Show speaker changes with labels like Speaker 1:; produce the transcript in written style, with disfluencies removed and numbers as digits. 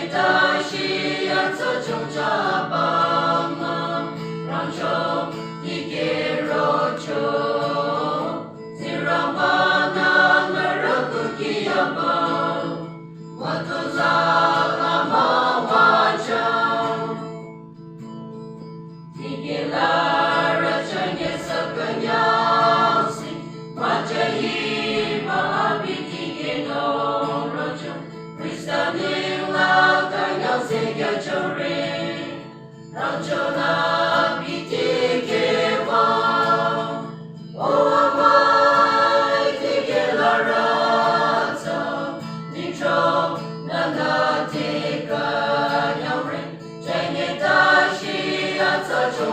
Speaker 1: 你大西洋则中扎邦嘛，让中你给肉球，你让嘛那那热不给呀吧，我都在那嘛哇着，你给啦热成颜色更要死，我这一嘛比你给弄热着。Standing loud, I know say your jury. Rajona biti kewa. Oh my, take la rata. Nitro, nana take a yawring. Jane dashi at such a